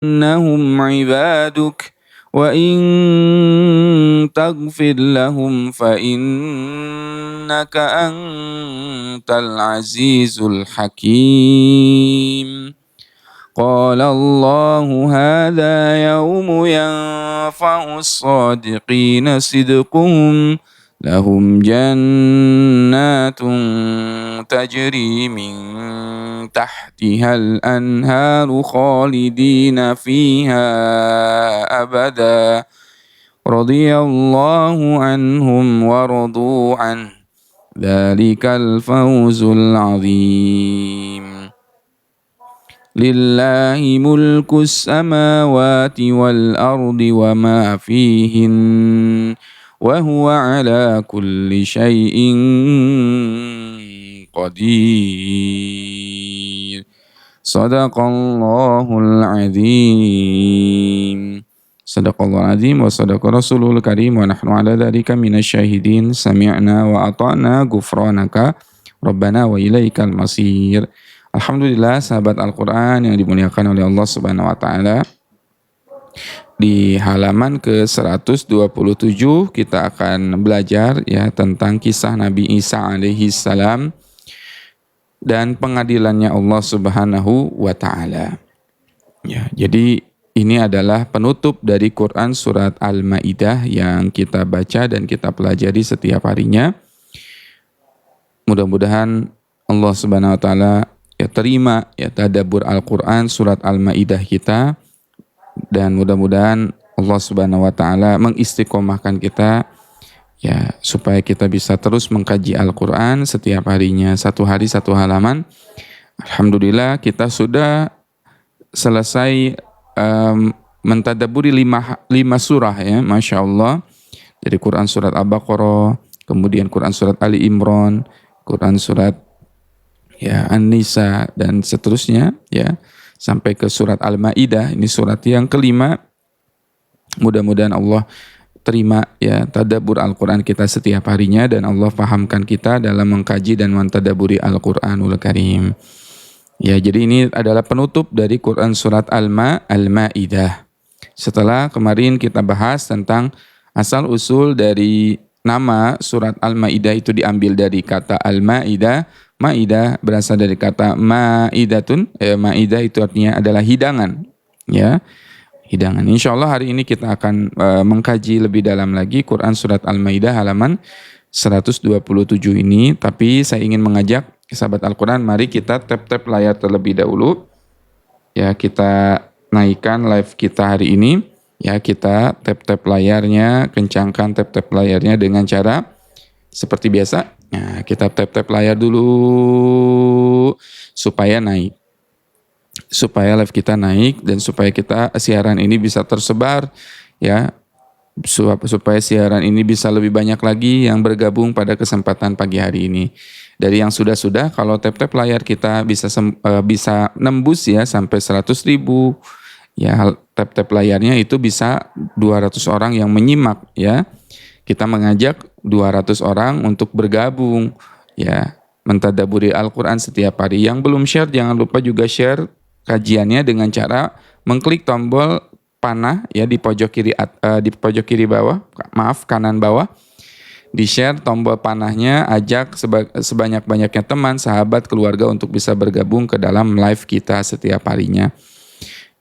إنهم عبادك وإن تغفر لهم فإنك أنت العزيز الحكيم. قال الله هذا يوم ينفع الصادقين صدقهم لهم جنات تجري من تحتها الأنهار خالدين فيها أبدا رضي الله عنهم ورضوا عنه ذلك الفوز العظيم. لله ملك السماوات والأرض وما فيهن وهو على كل شيء قدير. صدق الله العظيم. صدق الله العظيم وصدق رسوله الكريم ونحن على ذلك من الشاهدين. سمعنا وأطعنا غفرانك ربنا وإليك المصير. Alhamdulillah sahabat Al-Quran yang dimuliakan oleh Allah Subhanahu wa Ta'ala, di halaman ke-127 kita akan belajar ya tentang kisah Nabi Isa alaihi salam dan pengadilannya Allah Subhanahu wa Ta'ala. Ya, jadi ini adalah penutup dari Quran surat Al-Maidah yang kita baca dan kita pelajari setiap harinya. Mudah-mudahan Allah Subhanahu wa Ta'ala ya terima ya tadabbur Al-Quran surat Al-Maidah kita, dan mudah-mudahan Allah Subhanahu wa Ta'ala mengistiqomahkan kita ya supaya kita bisa terus mengkaji Al-Quran setiap harinya, satu hari satu halaman. Alhamdulillah kita sudah selesai mentadabburi 5 surah ya, Masya Allah, dari Quran surat Al-Baqarah, kemudian Quran surat Ali Imran, Quran surat ya An-Nisa dan seterusnya ya sampai ke surat Al-Maidah. Ini surat yang kelima. Mudah-mudahan Allah terima ya tadabbur Al-Quran kita setiap harinya, dan Allah fahamkan kita dalam mengkaji dan mentadabburi Al-Quranul Karim. Ya, jadi ini adalah penutup dari Quran surat Al-Maidah. Setelah kemarin kita bahas tentang asal usul dari nama surat Al-Maidah, itu diambil dari kata Al-Maidah. Maidah berasal dari kata ma'idatun. Maidah itu artinya adalah hidangan. Ya, hidangan. Insya Allah hari ini kita akan mengkaji lebih dalam lagi Quran surat Al-Maidah halaman 127 ini. Tapi saya ingin mengajak sahabat Al-Quran, mari kita tap-tap layar terlebih dahulu. Ya, kita naikkan live kita hari ini. Ya, kita tap-tap layarnya, kencangkan tap-tap layarnya dengan cara seperti biasa. Nah, kita tap-tap layar dulu supaya naik. Supaya live kita naik dan supaya kita siaran ini bisa tersebar ya. Supaya siaran ini bisa lebih banyak lagi yang bergabung pada kesempatan pagi hari ini. Dari yang sudah-sudah, kalau tap-tap layar kita bisa nembus ya sampai 100.000. Ya, tap-tap layarnya itu bisa 200 orang yang menyimak ya. Kita mengajak 200 orang untuk bergabung ya mentadabburi Al-Quran setiap hari. Yang belum share jangan lupa juga share kajiannya dengan cara mengklik tombol panah ya di pojok kiri bawah, kanan bawah. Di share tombol panahnya, ajak sebanyak-banyaknya teman, sahabat, keluarga untuk bisa bergabung ke dalam live kita setiap harinya.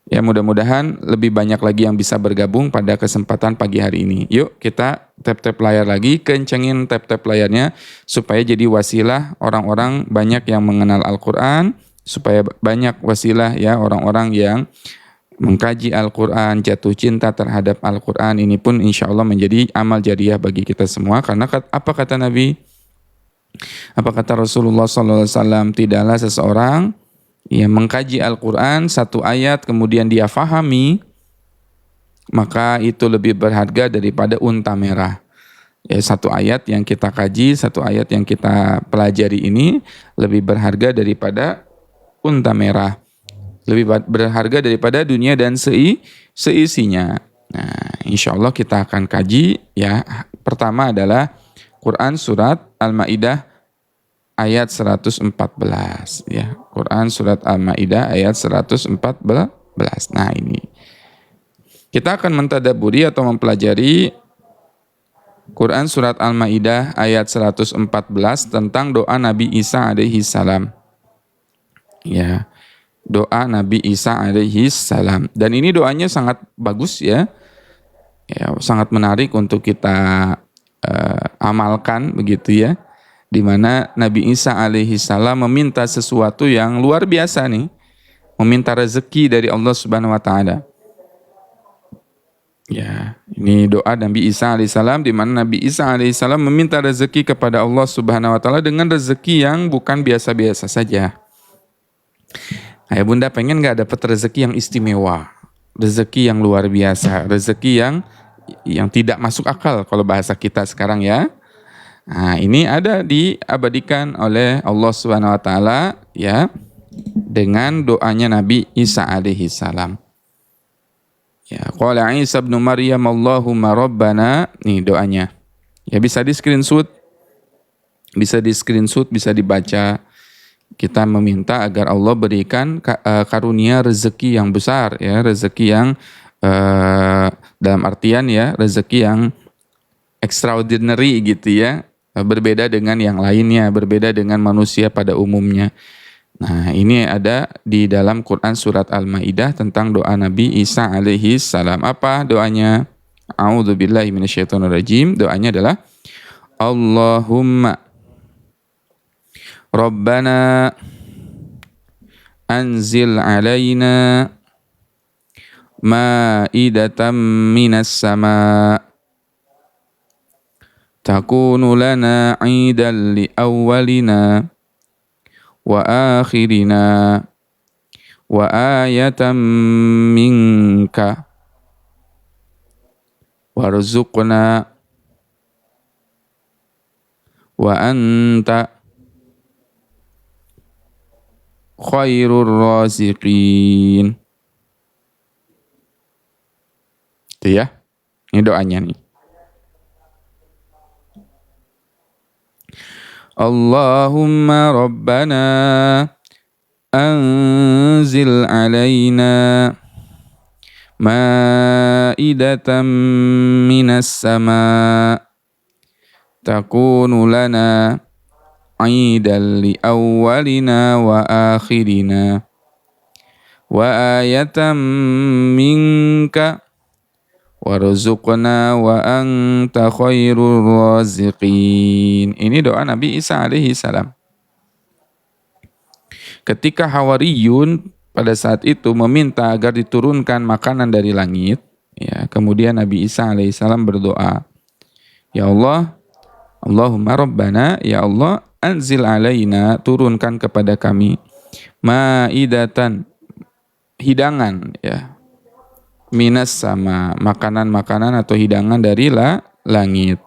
Ya, mudah-mudahan lebih banyak lagi yang bisa bergabung pada kesempatan pagi hari ini. Yuk kita tap-tap layar lagi, kencengin tap-tap layarnya supaya jadi wasilah orang-orang banyak yang mengenal Al-Quran, supaya banyak wasilah ya orang-orang yang mengkaji Al-Quran, jatuh cinta terhadap Al-Quran. Ini pun insya Allah menjadi amal jariah bagi kita semua. Karena apa kata Nabi? Apa kata Rasulullah SAW? Tidaklah seseorang yang mengkaji Al-Quran satu ayat kemudian dia fahami, maka itu lebih berharga daripada unta merah. Ya, satu ayat yang kita kaji, satu ayat yang kita pelajari ini lebih berharga daripada unta merah. Lebih berharga daripada dunia dan seisinya. Nah, insya Allah kita akan kaji ya. Pertama adalah Quran surat Al-Maidah ayat 114 ya. Quran surat Al-Maidah ayat 114 Nah ini. Kita akan mentadaburi atau mempelajari Quran Surat Al-Ma'idah ayat 114 tentang doa Nabi Isa alaihi salam. Ya, doa Nabi Isa alaihi salam. Dan ini doanya sangat bagus ya. Ya, sangat menarik untuk kita amalkan begitu ya. Di mana Nabi Isa alaihi salam meminta sesuatu yang luar biasa nih. Meminta rezeki dari Allah Subhanahu wa taala. Ya, ini doa Nabi Isa alaihissalam di mana Nabi Isa alaihissalam meminta rezeki kepada Allah Subhanahu wa taala dengan rezeki yang bukan biasa-biasa saja. Ayah bunda pengen nggak dapat rezeki yang istimewa, rezeki yang luar biasa, rezeki yang tidak masuk akal kalau bahasa kita sekarang ya. Nah, ini ada diabadikan oleh Allah Subhanahu wa taala ya dengan doanya Nabi Isa alaihissalam. Ya, qala Isa bin Maryam Allahumma rabbana, nih doanya. Ya bisa di-screenshot, bisa dibaca. Kita meminta agar Allah berikan karunia rezeki yang besar ya, rezeki yang dalam artian ya, rezeki yang extraordinary gitu ya. Berbeda dengan yang lainnya, berbeda dengan manusia pada umumnya. Nah, ini ada di dalam Quran Surat Al-Ma'idah tentang doa Nabi Isa alaihi salam. Apa doanya? A'udzubillahi minasyaitonirrajim. Doanya adalah Allahumma Rabbana anzil alaina ma'idatan minas sama takunu lana 'idan li awwalina wa akhirina wa ayatan minka warzuqna wa anta khairur raziqin. Itu ya, ini doanya nih. Allahumma rabbana anzil alaina ma'idatan minas sama takunu lana 'idan li awwalina wa akhirina wa ayatan minka warzuqna wa anta khairur raziqin. Ini doa Nabi Isa alaihi salam. Ketika Hawariyun pada saat itu meminta agar diturunkan makanan dari langit, ya, kemudian Nabi Isa alaihi salam berdoa, ya Allah, Allahumma rabbana, ya Allah, anzil alaina, turunkan kepada kami ma'idatan, hidangan ya, minas sama, makanan-makanan atau hidangan dari langit.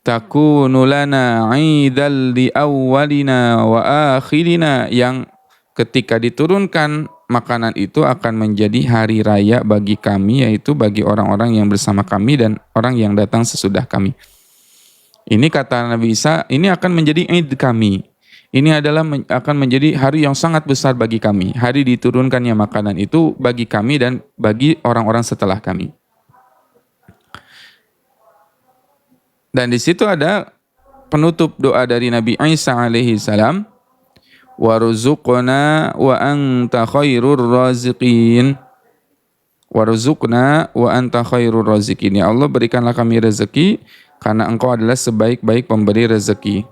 Takunu lana 'idal li awwalina wa akhirina, yang ketika diturunkan makanan itu akan menjadi hari raya bagi kami, yaitu bagi orang-orang yang bersama kami dan orang yang datang sesudah kami. Ini kata Nabi Isa, ini akan menjadi Id kami. Ini adalah akan menjadi hari yang sangat besar bagi kami. Hari diturunkannya makanan itu bagi kami dan bagi orang-orang setelah kami. Dan di situ ada penutup doa dari Nabi Isa alaihi salam, warzuqna wa anta khairur raziqin. Warzuqna wa anta khairur raziqin. Ya Allah, berikanlah kami rezeki karena Engkau adalah sebaik-baik pemberi rezeki.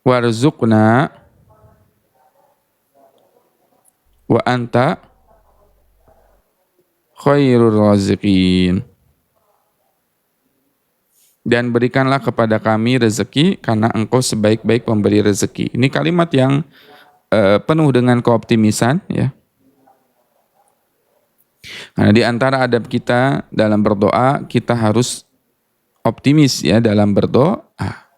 Warzuqna wa anta khairur raziqin. Dan berikanlah kepada kami rezeki karena Engkau sebaik-baik pemberi rezeki. Ini kalimat yang penuh dengan keoptimisan ya. Karena di antara adab kita dalam berdoa, kita harus optimis ya dalam berdoa.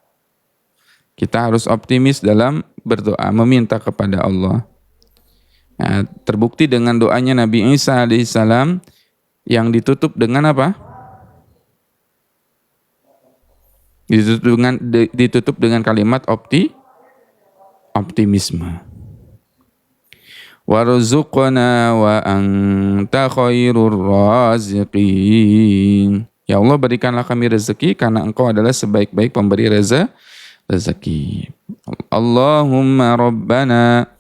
Kita harus optimis dalam berdoa, meminta kepada Allah. Nah, terbukti dengan doanya Nabi Isa alaihissalam yang ditutup dengan apa? Ditutup dengan kalimat optimisme. Warzuqna wa anta khairur raziqin. Ya Allah, berikanlah kami rezeki karena Engkau adalah sebaik-baik pemberi rezeki. Allahumma rabbana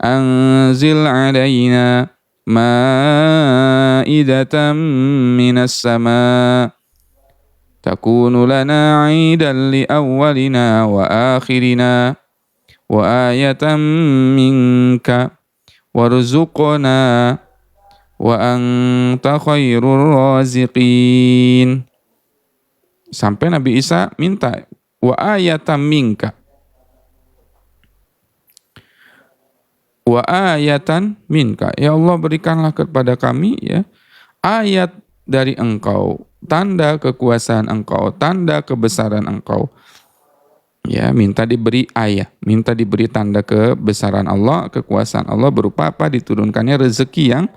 anzil alaina ma'idatan minas sama' takunu lana 'idan li awwalina wa akhirina wa ayatan minka warzuqna wa anta khairur raziqin. Sampai Nabi Isa minta wa ayatan minka. Wa ayatan minka. Ya Allah, berikanlah kepada kami ya ayat dari Engkau, tanda kekuasaan Engkau, tanda kebesaran Engkau. Ya, minta diberi ayat, minta diberi tanda kebesaran Allah, kekuasaan Allah berupa apa? Diturunkannya rezeki yang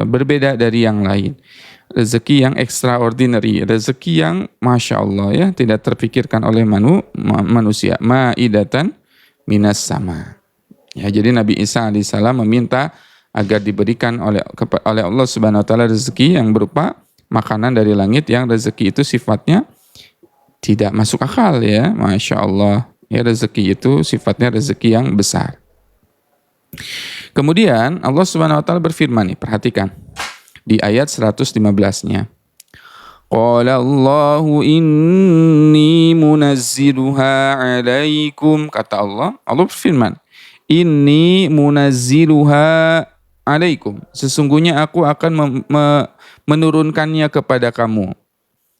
berbeda dari yang lain. Rezeki yang extraordinary, rezeki yang Masya Allah ya, tidak terpikirkan oleh manusia. Ma'idatan minas sama. Ya, jadi Nabi Isa alaihissalam meminta agar diberikan oleh Allah Subhanahu wa taala rezeki yang berupa makanan dari langit, yang rezeki itu sifatnya tidak masuk akal ya, Masya Allah. Ya, rezeki itu sifatnya rezeki yang besar. Kemudian Allah Subhanahu wa taala berfirman nih, perhatikan. Di ayat 115-nya. Qala Allahu inni munazziluha alaikum. Kata Allah berfirman, inni munazziluha alaikum. Sesungguhnya aku akan menurunkannya kepada kamu.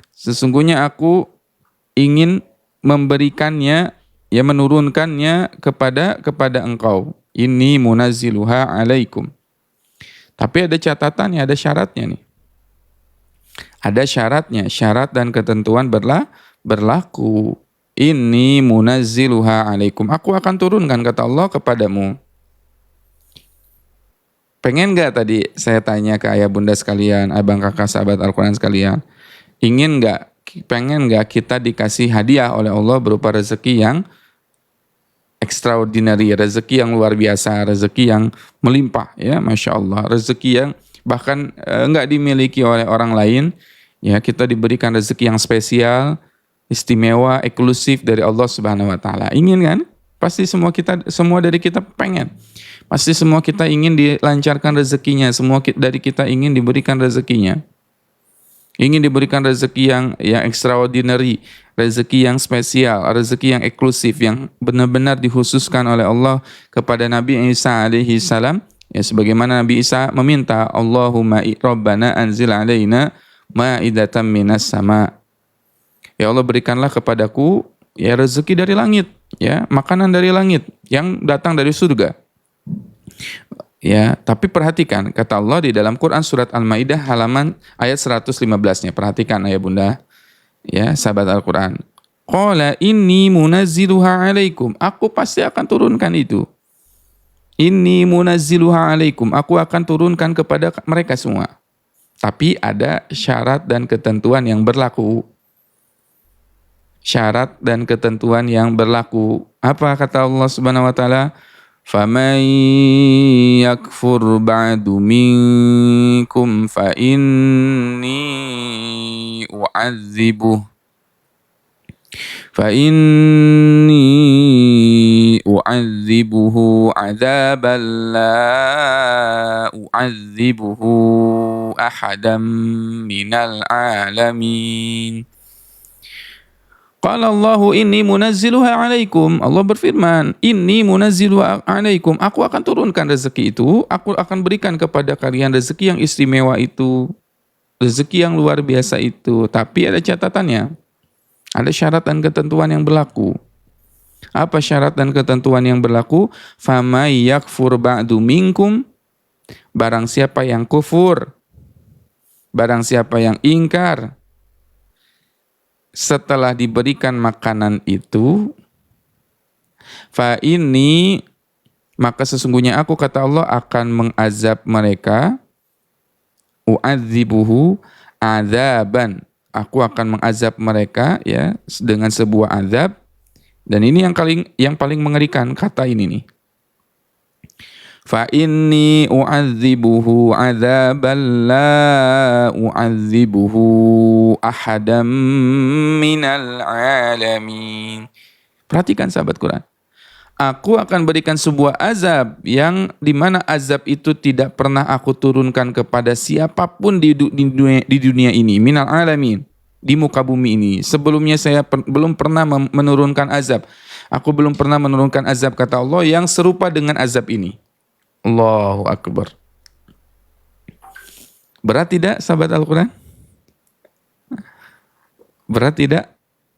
Sesungguhnya aku ingin memberikannya, ya menurunkannya kepada engkau. Inni munazziluha alaikum. Tapi ada catatannya, ada syaratnya nih. Ada syaratnya, syarat dan ketentuan berlaku. Inni munazziluha alaikum. Aku akan turunkan, kata Allah, kepadamu. Pengen gak tadi saya tanya ke ayah bunda sekalian, abang kakak sahabat Al-Quran sekalian, pengen gak kita dikasih hadiah oleh Allah berupa rezeki yang extraordinary, rezeki yang luar biasa, rezeki yang melimpah, ya Masya Allah, rezeki yang bahkan nggak dimiliki oleh orang lain, ya kita diberikan rezeki yang spesial, istimewa, eksklusif dari Allah Subhanahu Wa Taala. Ingin kan? Pasti semua dari kita pengen. Pasti semua kita ingin dilancarkan rezekinya, semua dari kita ingin diberikan rezekinya. Ingin diberikan rezeki yang extraordinary, rezeki yang spesial, rezeki yang eksklusif, yang benar-benar dikhususkan oleh Allah kepada Nabi Isa alaihi salam. Ya, sebagaimana Nabi Isa meminta, Allahumma rabbana anzil alaina ma'idatan minas sama. Ya Allah, berikanlah kepadaku ya rezeki dari langit, ya makanan dari langit yang datang dari surga. Ya, tapi perhatikan kata Allah di dalam Quran surat Al-Maidah halaman ayat 115-nya. Perhatikan ayah bunda, ya sahabat Al-Quran. Qala inni munazziluha alaikum. Aku pasti akan turunkan itu. Inni munazziluha alaikum. Aku akan turunkan kepada mereka semua. Tapi ada syarat dan ketentuan yang berlaku. Syarat dan ketentuan yang berlaku. Apa kata Allah Subhanahu wa taala? فَمَنْ يَكْفُرْ بَعْدُ مِنْكُمْ فَإِنِّي أُعَذِّبُهُ عَذَابًا لَا أُعَذِّبُهُ أَحَدًا مِنَ الْعَالَمِينَ. Qala Allahu inni munazziluha alaikum. Allah berfirman, inni munazziluha alaikum. Aku akan turunkan rezeki itu, aku akan berikan kepada kalian rezeki yang istimewa itu, rezeki yang luar biasa itu. Tapi ada catatannya. Ada syarat dan ketentuan yang berlaku. Apa syarat dan ketentuan yang berlaku? Famay yakfur ba'du minkum. Barang siapa yang kufur, barang siapa yang ingkar setelah diberikan makanan itu, fa ini maka sesungguhnya aku, kata Allah, akan mengazab mereka, u'adzibuhu adzaban. aku akan mengazab mereka ya dengan sebuah azab. Dan ini yang paling mengerikan kata ini nih. Fa inni u'adzibuhu 'adzaban la u'adzibuhu ahadam minal alamin. Perhatikan sahabat Quran. Aku akan berikan sebuah azab yang dimana azab itu tidak pernah aku turunkan kepada siapapun di dunia ini. Minal alamin. Di muka bumi ini. Sebelumnya saya belum pernah menurunkan azab. Aku belum pernah menurunkan azab kata Allah yang serupa dengan azab ini. Allahu Akbar. Berat tidak sahabat Al-Quran? Berat tidak?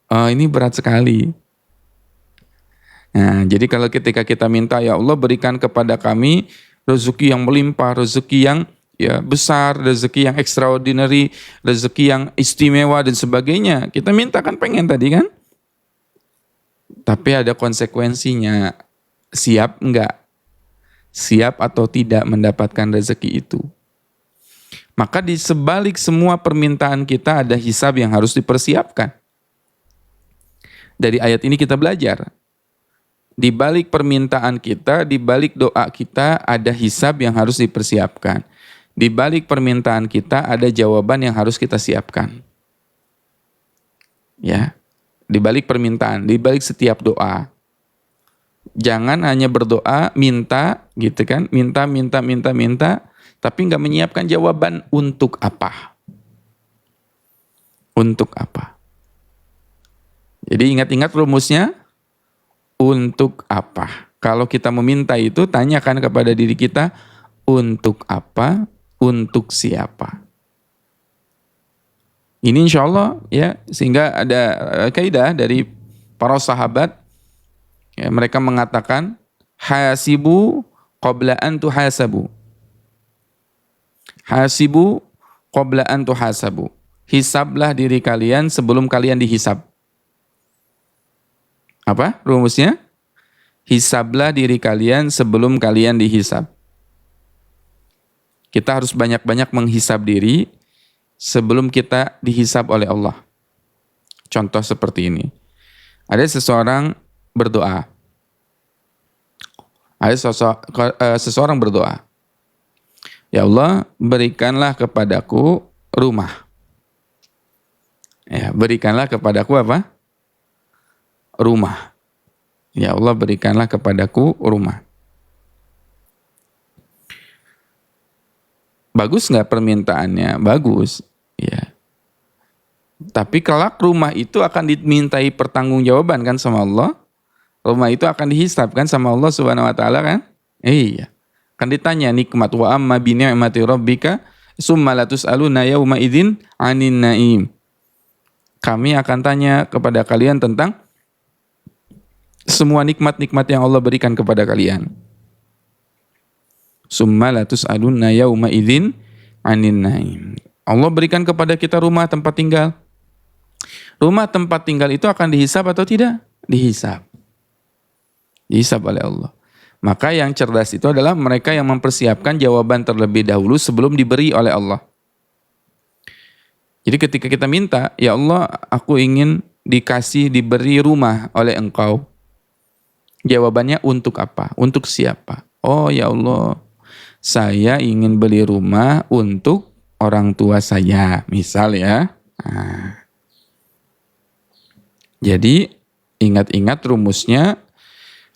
Oh, ini berat sekali. Nah, jadi kalau ketika kita minta, ya Allah berikan kepada kami rezeki yang melimpah, rezeki yang ya besar, rezeki yang extraordinary, rezeki yang istimewa dan sebagainya. Kita minta kan pengen tadi kan? Tapi ada konsekuensinya. Siap enggak? Siap atau tidak mendapatkan rezeki itu? Maka di sebalik semua permintaan kita ada hisab yang harus dipersiapkan. Dari ayat ini kita belajar. Di balik permintaan kita, di balik doa kita ada hisab yang harus dipersiapkan. Di balik permintaan kita ada jawaban yang harus kita siapkan. Ya. Di balik permintaan, di balik setiap doa. Jangan hanya berdoa, minta gitu kan, minta, tapi nggak menyiapkan jawaban untuk apa. Untuk apa. Jadi ingat-ingat rumusnya, untuk apa. Kalau kita meminta itu, tanyakan kepada diri kita, untuk apa, untuk siapa. Ini insya Allah ya, sehingga ada kaidah dari para sahabat, ya, mereka mengatakan, hasibu qabla an tuhasabu. Hasibu qabla an tuhasabu. Hisablah diri kalian sebelum kalian dihisab. Apa rumusnya? Hisablah diri kalian sebelum kalian dihisab. Kita harus banyak-banyak menghisab diri sebelum kita dihisab oleh Allah. Contoh seperti ini. Ada seseorang berdoa. Seseorang berdoa. Ya Allah, berikanlah kepadaku rumah. Ya, berikanlah kepadaku apa? Rumah. Ya Allah, berikanlah kepadaku rumah. Bagus nggak permintaannya? Bagus. Ya. Tapi kelak rumah itu akan dimintai pertanggungjawaban kan sama Allah. Rumah itu akan dihisabkan sama Allah Subhanahu wa taala kan? Iya. Kan ditanya nikmat wa amma bi ni'mati rabbika summa la tus'aluna yauma idzin 'anin na'im. Kami akan tanya kepada kalian tentang semua nikmat-nikmat yang Allah berikan kepada kalian. Summa la tus'aluna yauma idzin 'anin na'im. Allah berikan kepada kita rumah tempat tinggal. Rumah tempat tinggal itu akan dihisab atau tidak? Dihisab. Dihisab oleh Allah. Maka yang cerdas itu adalah mereka yang mempersiapkan jawaban terlebih dahulu sebelum diberi oleh Allah. Jadi ketika kita minta, ya Allah, aku ingin diberi rumah oleh Engkau. Jawabannya untuk apa? Untuk siapa? Oh ya Allah, saya ingin beli rumah untuk orang tua saya, misal ya. Nah. Jadi ingat-ingat rumusnya,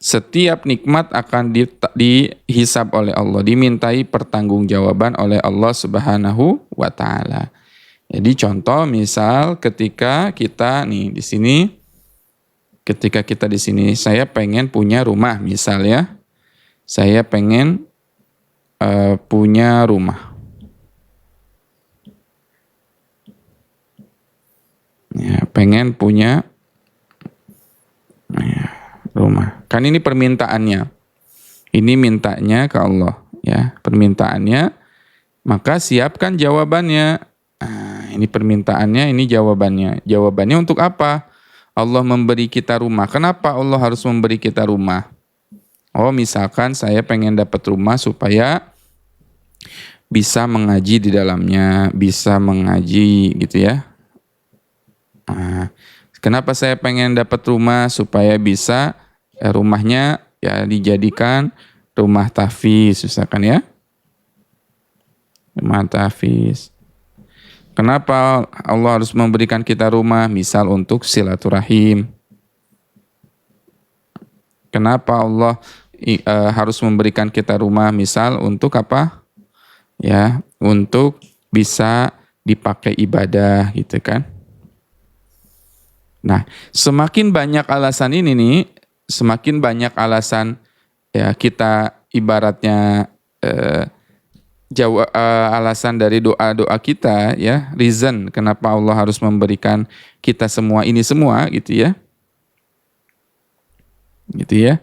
setiap nikmat akan dihisab oleh Allah, dimintai pertanggungjawaban oleh Allah Subhanahu wa taala. Jadi contoh misal ketika kita nih di sini, saya pengen punya rumah misal ya. Saya pengen punya rumah. Ya, pengen punya rumah. Kan ini permintaannya. Ini mintanya ke Allah, ya, permintaannya. Maka siapkan jawabannya. Nah, ini permintaannya, ini jawabannya. Jawabannya untuk apa? Allah memberi kita rumah. Kenapa Allah harus memberi kita rumah? Oh, misalkan saya pengen dapat rumah supaya bisa mengaji di dalamnya, bisa mengaji gitu ya. Nah, kenapa saya pengen dapat rumah? Supaya bisa rumahnya ya dijadikan rumah tahfiz misalkan ya. Rumah tahfiz. Kenapa Allah harus memberikan kita rumah? Misal untuk silaturahim. Kenapa Allah harus memberikan kita rumah? Misal untuk apa? Ya, untuk bisa dipakai ibadah gitu kan. Nah, semakin banyak alasan ini nih, semakin banyak alasan ya kita ibaratnya alasan dari doa-doa kita ya, reason kenapa Allah harus memberikan kita semua ini semua gitu ya. Gitu ya.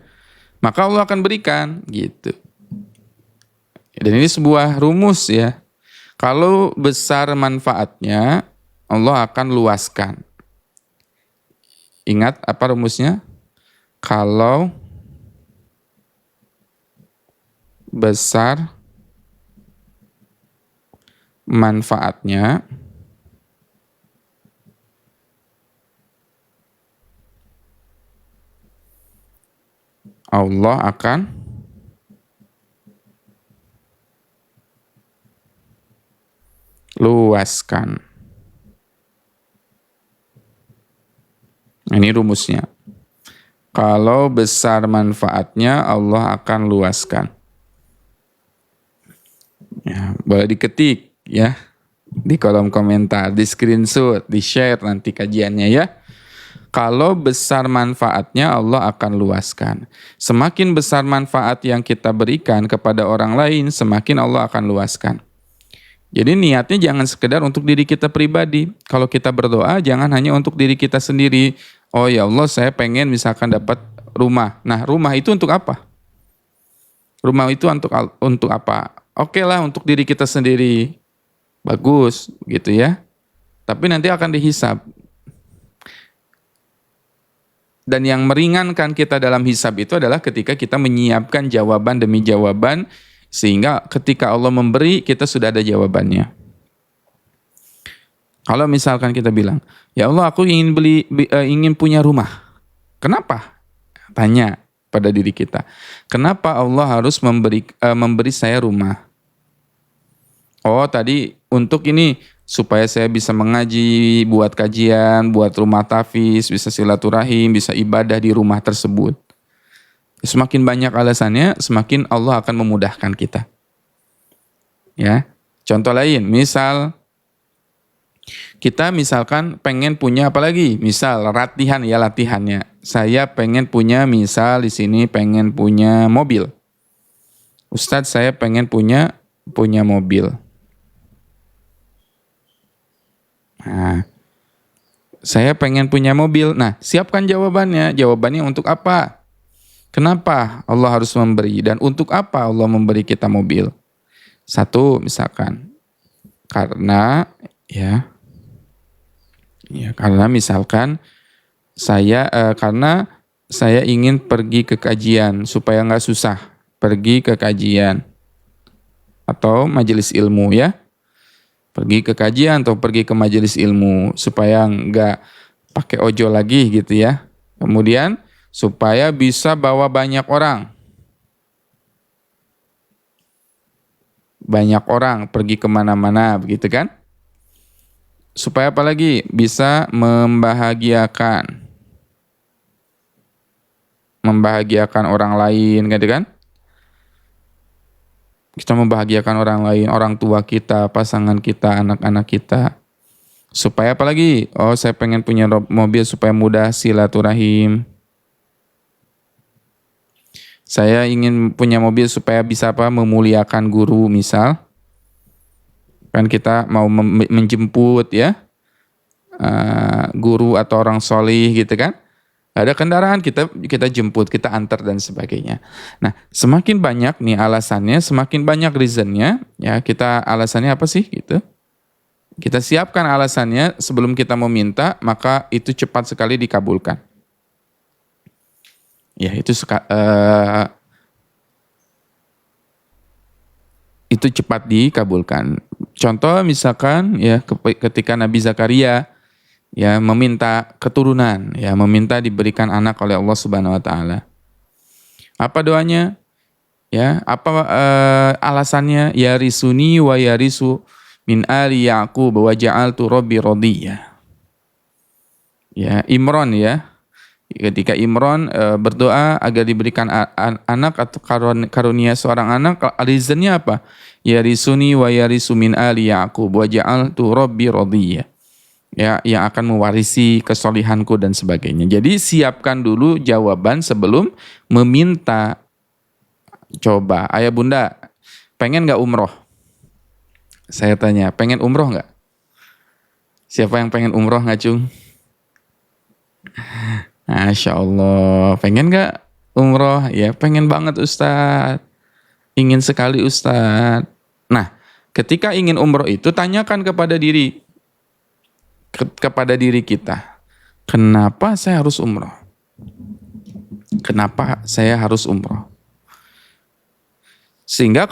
Maka Allah akan berikan gitu. Dan ini sebuah rumus ya. Kalau besar manfaatnya, Allah akan luaskan. Ingat apa rumusnya? Kalau besar manfaatnya, Allah akan luaskan. Ini rumusnya. Kalau besar manfaatnya, Allah akan luaskan. Ya, boleh diketik ya di kolom komentar, di screenshot, di share nanti kajiannya ya. Kalau besar manfaatnya, Allah akan luaskan. Semakin besar manfaat yang kita berikan kepada orang lain, semakin Allah akan luaskan. Jadi niatnya jangan sekedar untuk diri kita pribadi. Kalau kita berdoa, jangan hanya untuk diri kita sendiri. Oh ya Allah, saya pengen misalkan dapat rumah. Nah, rumah itu untuk apa? Rumah itu untuk apa? Oke lah, untuk diri kita sendiri. Bagus, gitu ya. Tapi nanti akan dihisab. Dan yang meringankan kita dalam hisab itu adalah ketika kita menyiapkan jawaban demi jawaban, sehingga ketika Allah memberi, kita sudah ada jawabannya. Kalau misalkan kita bilang, ya Allah aku ingin punya rumah. Kenapa? Tanya pada diri kita. Kenapa Allah harus memberi saya rumah? Oh tadi untuk ini supaya saya bisa mengaji, buat kajian, buat rumah tahfiz, bisa silaturahim, bisa ibadah di rumah tersebut. Semakin banyak alasannya, semakin Allah akan memudahkan kita. Ya, contoh lain, misal kita misalkan pengen punya apa lagi? Misal latihan ya latihannya. Saya pengen punya misal di sini pengen punya mobil. Ustadz saya pengen punya mobil. Nah, saya pengen punya mobil. Nah, siapkan jawabannya. Jawabannya untuk apa? Kenapa Allah harus memberi? Dan untuk apa Allah memberi kita mobil? Satu, misalkan. Karena karena misalkan karena saya ingin pergi ke kajian supaya nggak susah. Pergi ke kajian. Atau majelis ilmu ya. Pergi ke kajian atau pergi ke majelis ilmu supaya nggak pakai ojol lagi gitu ya. Kemudian supaya bisa bawa banyak orang. Banyak orang pergi kemana-mana begitu kan. Supaya apa lagi? Bisa membahagiakan orang lain gitu kan. Kita membahagiakan orang lain, orang tua kita, pasangan kita, anak-anak kita. Supaya apa lagi? Oh, saya pengen punya mobil supaya mudah silaturahim. Saya ingin punya mobil supaya bisa memuliakan guru misal. Kan kita mau menjemput ya. Guru atau orang solih gitu kan. Ada kendaraan kita jemput, kita antar dan sebagainya. Nah, semakin banyak nih alasannya, semakin banyak reasonnya, ya kita alasannya apa sih gitu. Kita siapkan alasannya sebelum kita meminta, maka itu cepat sekali dikabulkan. Ya, itu cepat dikabulkan. Contoh misalkan ya ketika Nabi Zakaria ya meminta keturunan, ya meminta diberikan anak oleh Allah Subhanahu wa taala. Apa doanya? Ya, apa alasannya? Ya risuni wa yarisu min ali Yaqub wa ja'altu rabbi radiyya. Ya, Imran ya. Ketika Imran berdoa agar diberikan anak atau karunia seorang anak, reasonnya apa? Ya risuni wa yarisu min ali Yaqub wa ja'altu rabbi radiyya. Ya, yang akan mewarisi kesolihanku dan sebagainya. Jadi siapkan dulu jawaban sebelum meminta. Coba, ayah bunda, pengen gak umroh? Saya tanya, pengen umroh gak? Siapa yang pengen umroh ngacung? Masya Allah, pengen gak umroh? Ya pengen banget Ustadz, ingin sekali Ustadz. Nah, ketika ingin umroh itu tanyakan kepada diri kita, kenapa saya harus umroh? Kenapa saya harus umroh? Sehingga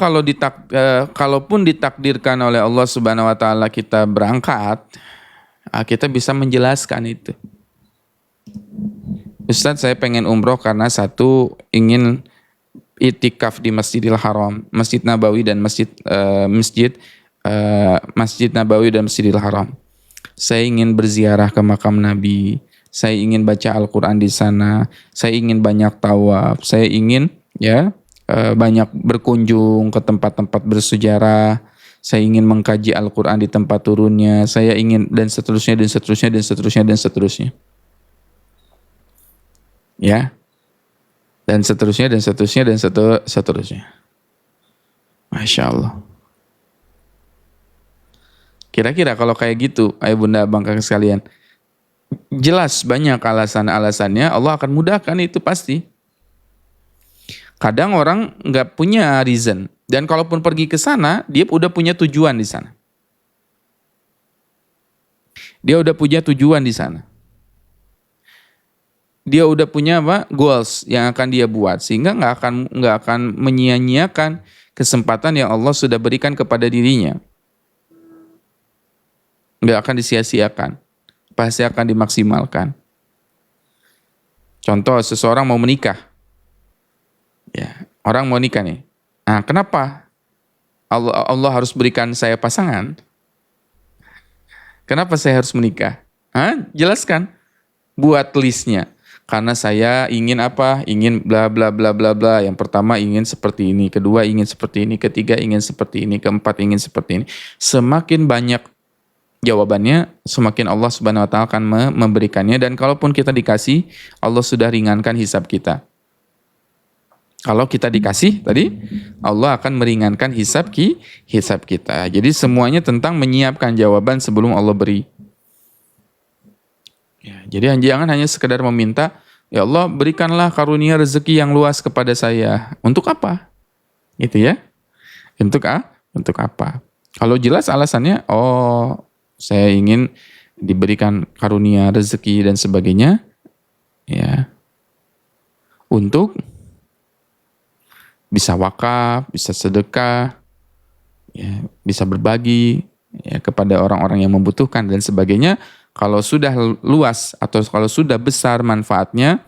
kalaupun ditakdirkan oleh Allah Subhanahu wa taala kita berangkat, kita bisa menjelaskan itu. Ustadz, saya pengen umroh karena satu, ingin itikaf di Masjidil Haram, Masjid Nabawi dan Masjid Nabawi dan Masjidil Haram. Saya ingin berziarah ke makam Nabi, saya ingin baca Al-Quran di sana, saya ingin banyak tawaf, saya ingin banyak berkunjung ke tempat-tempat bersejarah, saya ingin mengkaji Al-Quran di tempat turunnya, saya ingin dan seterusnya dan seterusnya dan seterusnya dan seterusnya. Ya. Dan seterusnya dan seterusnya dan seterusnya. Masya Allah. Kira-kira kalau kayak gitu, ayah bunda abang kakak sekalian, jelas banyak alasan-alasannya, Allah akan mudahkan itu pasti. Kadang orang nggak punya reason, dan kalaupun pergi ke sana, dia udah punya tujuan di sana. Dia udah punya tujuan di sana. Dia udah punya goals yang akan dia buat, sehingga nggak akan menyia-nyiakan kesempatan yang Allah sudah berikan kepada dirinya. Nggak akan disia-siakan, pasti akan dimaksimalkan. Contoh, seseorang mau menikah. Ya, orang mau nikah nih. Nah, kenapa Allah harus berikan saya pasangan? Kenapa saya harus menikah? Jelaskan. Buat listnya. Karena saya ingin apa? Ingin bla bla bla bla bla. Yang pertama ingin seperti ini, kedua ingin seperti ini, ketiga ingin seperti ini, keempat ingin seperti ini. Semakin banyak jawabannya, semakin Allah Subhanahu wa taala akan memberikannya, dan kalaupun kita dikasih, Allah sudah ringankan hisab kita. Kalau kita dikasih tadi, Allah akan meringankan hisab kita. Jadi semuanya tentang menyiapkan jawaban sebelum Allah beri. Ya, jadi jangan hanya sekedar meminta, ya Allah berikanlah karunia rezeki yang luas kepada saya. Untuk apa? Gitu ya. Untuk apa? Kalau jelas alasannya, saya ingin diberikan karunia rezeki dan sebagainya, ya, untuk bisa wakaf, bisa sedekah, ya, bisa berbagi ya, kepada orang-orang yang membutuhkan dan sebagainya. Kalau sudah luas atau kalau sudah besar manfaatnya,